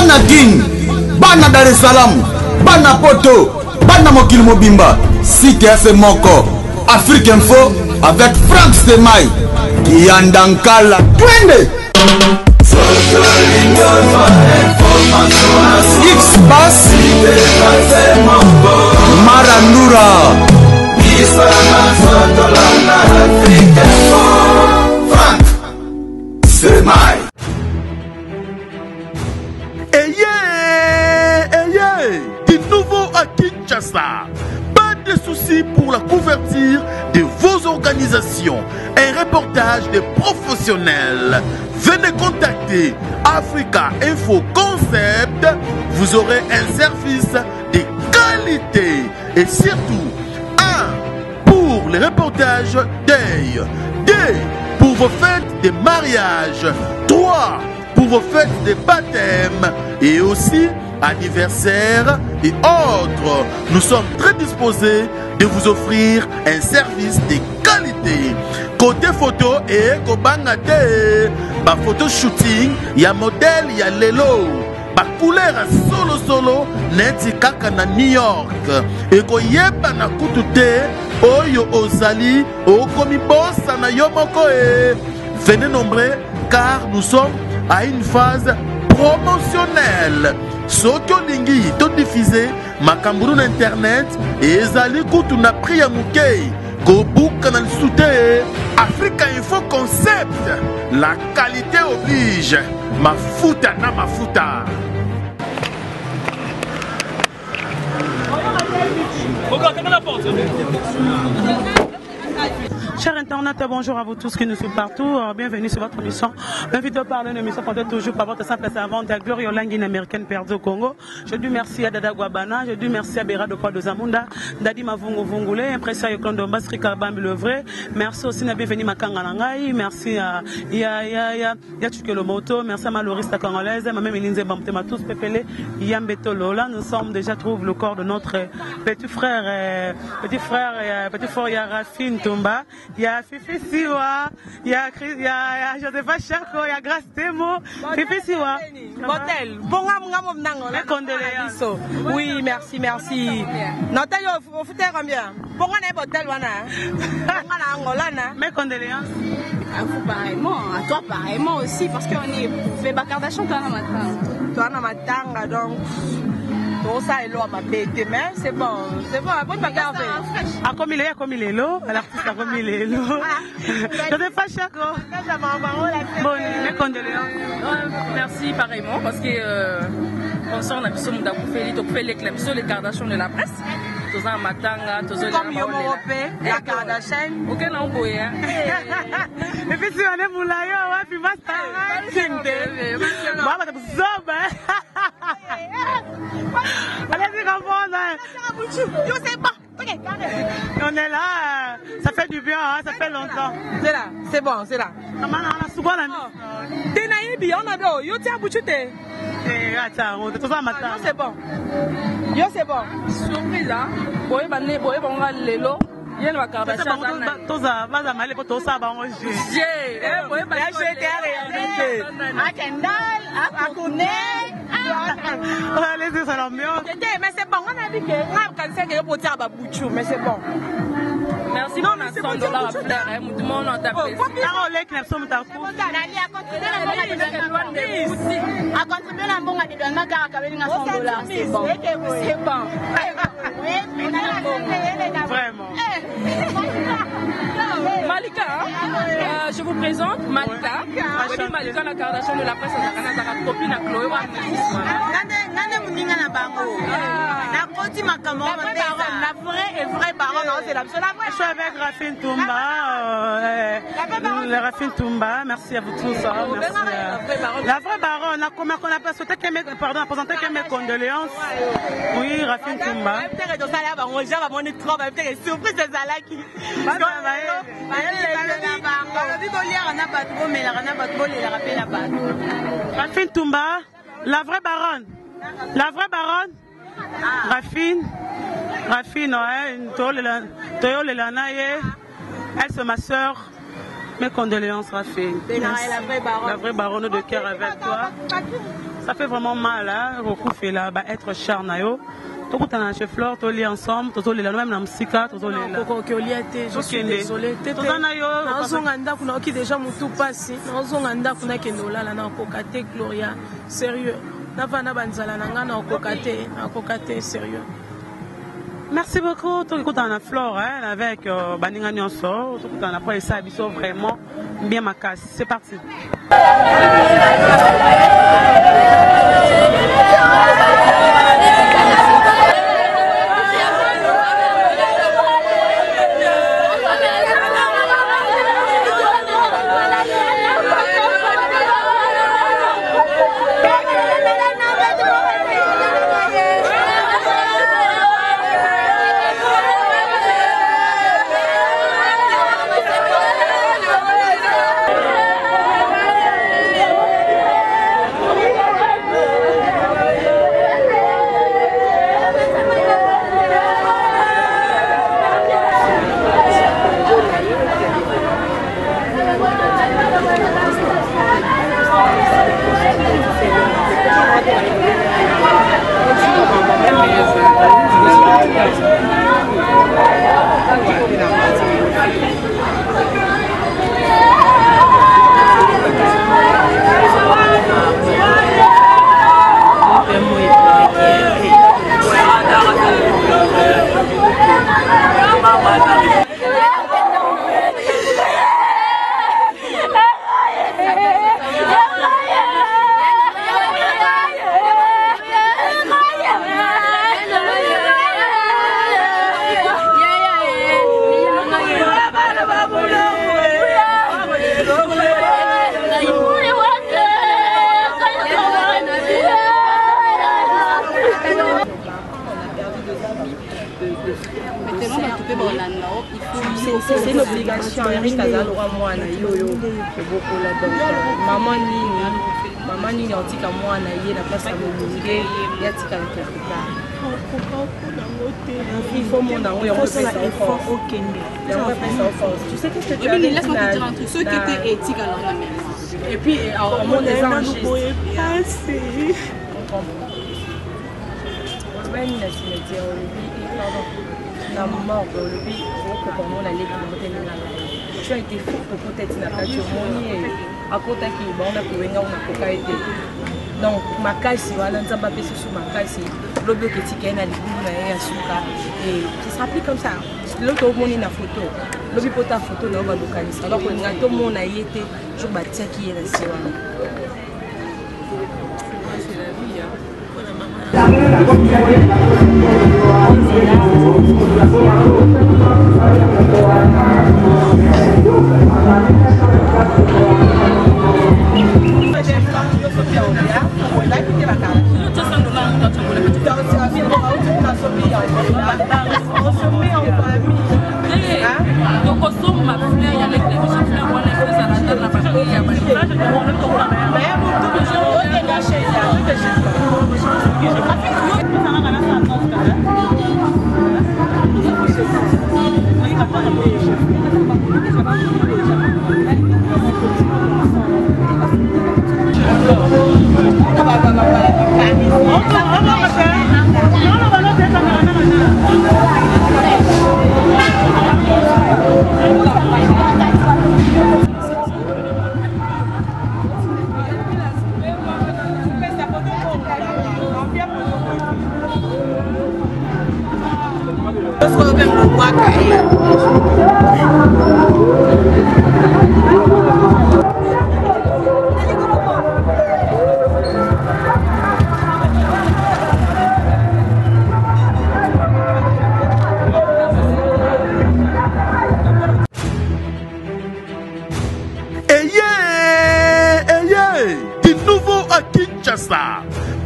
bana Guine, bana Dar es Salaam, bana Poto, bana Mokil Mobimba, Site FM Moko, Afrique Info avec Frank Stemai, Yandankala, Twende. X-Bass, Marandura, Frank Stemai. Du nouveau à Kinshasa. Pas de soucis pour la couverture de vos organisations. Un reportage de professionnels. Venez contacter Africa Info Concept. Vous aurez un service de qualité. Et surtout, 1. Pour les reportages deuil. 2. Pour vos fêtes de mariage. 3. Pour vos fêtes de baptême. Et aussi anniversaire et autres. Nous sommes très disposés de vous offrir un service de qualité. Côté photo et kobangate, ba photo shooting, ya modèle, ya lelo, ba couleur solo neti kaka na New York. Et ko yeba na kutute, oyo ozali, okomi bossa na yomoko e. Venez nombreux car nous sommes à une phase promotionnelle. Soki olingi to diffuser makamburu na internet ezali kutu na prix ya mukei kobuka na lisute Africa Info Concept. La qualité oblige. Mafuta na mafuta. Chers internautes, bonjour à vous tous qui nous suivent partout. Bienvenue sur votre émission. Invité par une émission qu'on toujours par votre simple servante de Gloria Languine américaine perdue au Congo. Je dis merci à Dada Guabana, je dis merci à Béra de Kwa de Zamunda, Dadi Mavungo Vungule, impression à Kondomba, Strika Bambi le vrai. Merci aussi à Bienvenue Makanga Nangai, merci à Yachukelo Moto, merci à Malorista Congolaise, ma même Elinze Bamtema tous Pepele, Yambeto Lola. Nous sommes déjà trouvé le corps de notre petit frère Yarafine Tomba. Il y a Fifi Siwa, il y a Josepha Chako, il y a Grace Temo, Fifi Siwa. Motel, oui, merci. Notel, vous foutez combien? Bon, on est motel, mes condoléances. À vous pareillement, à toi pareillement aussi, parce qu'on est fait Bakardachon, toi dans ma tanga, donc. Ça est loin, mais c'est bon, après pas grave. Comme il est là, l'artiste a comme il est là. Je ne sais pas Chako. Bon, mes condoléances. Merci pareillement, parce que on a besoin de les Kardashians de la presse. Tous en matanga, tous en la Kardashian. Ok, non, boy. Et puis si on est moulayo, puis va allez-y, je sais pas. On est là, ça fait du bien, hein, ça fait longtemps. C'est là, c'est bon, c'est là. On a souvent la Tenaïbi, on a beau, yo tiens bouchute. Attends, on est tous en matin. C'est bon. Yo, c'est bon. Surprise, hein. Boye, on va l'élo. Il y a Kardashian. Tous à base à mal pour tout ça, on j'ai. À Kendall, à Kouné. Allez-y, c'est l'ambiance. Mais c'est bon, on a dit que on a que pour dire Babouchou, mais c'est bon. Merci. Non, mais c'est bon. $100 à faire. Tout le monde a tapé. À contribuer la bonne à des dollars, c'est bon. C'est bon. Vraiment. Malika, je vous présente Malika. Malika, la Kardashian de la presse, la copine à Chloé. La vraie baronne, c'est la vraie. Je suis avec Rafine Toumba. Rafine Toumba, merci à vous tous. La vraie baronne, comment on a présenté mes condoléances. Oui, Rafine Toumba. Rafine Toumba, la vraie baronne. La vraie baronne. Rafine, elle c'est ma soeur. Mes condoléances, Rafine. La vraie baronne. La vraie baronne de cœur avec toi. Ça fait vraiment mal, hein, Roku fait là, être cher nayo. Tout le temps chez Flore, tout les ensemble, tout les même dans musica, tout les là. Je suis désolée. Tout le qui déjà tout passé. Gloria, sérieux. Sérieux. Merci beaucoup. Tout le coup dans la Flore, avec Baninga Nyonso, tout le temps après ça, ils sont vraiment bien ma casse. C'est parti. C'est une obligation. Eric Azal aura moi na yo beaucoup là donc maman ni antika moi na yé na place à Molunge ya tika quelque part. Il faut mon dans on fait ça fort. OK. Tu sais qu'est-ce que tu as dit? Laisse-moi te dire un truc, ceux qui étaient éthiques alors la même. Et puis on monte des anges. La mort le pays pour comment la lettre de tu as été fou pour peut-être n'a pas tu moni à côté qui bon on a pour venir on a pour été donc ma caisse voilà nzamba pesi sur ma caisse le bloc étiquette na libu na ya suka et ça s'applique comme ça l'autre moni na photo le bi pota photo na ba localiser alors que ngato mona yete je batia qui est là c'est la vie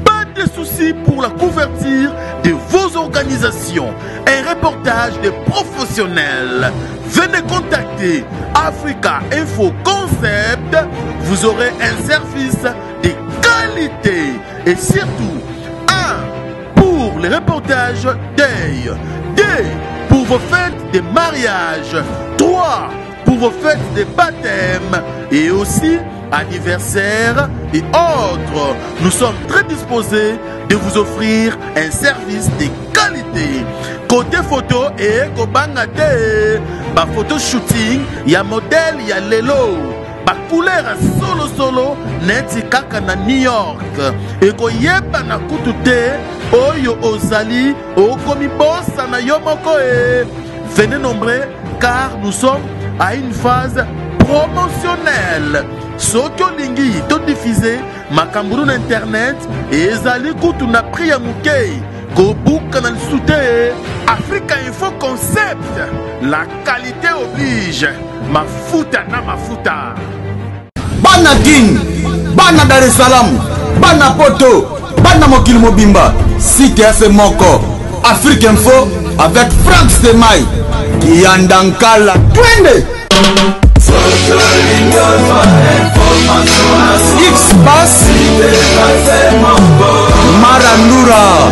Pas de soucis pour la couverture de vos organisations. Un reportage de professionnels. Venez contacter Africa Info Concept. Vous aurez un service de qualité. Et surtout, 1. Pour les reportages deuil. 2. Pour vos fêtes de mariage. 3. Pour vos fêtes de baptême. Et aussi anniversaires et autres. Nous sommes très disposés de vous offrir un service de qualité. Côté photo et kobangate, ba photo shooting, ya modèle, ya lelo. Ba couleur solo neti kaka na New York. Et koyeba na kutute oyo ozali okomi bossa na yo moko e. Venez nombreux car nous sommes à une phase promotionnelle. Soki olingi to diffuser makamburu na internet ezali kutu na prix ya mukei kobuka na lisute. Africa Info Concept, la qualité oblige. Mafuta na mafuta. Bana King, Bana Dar es Salaam, Bana Poto, Bana Mokili Mobimba, Site FM Moko, Afrique Info avec Frank Stemai, Kiandankala, Twende. X-Bass, Marandura,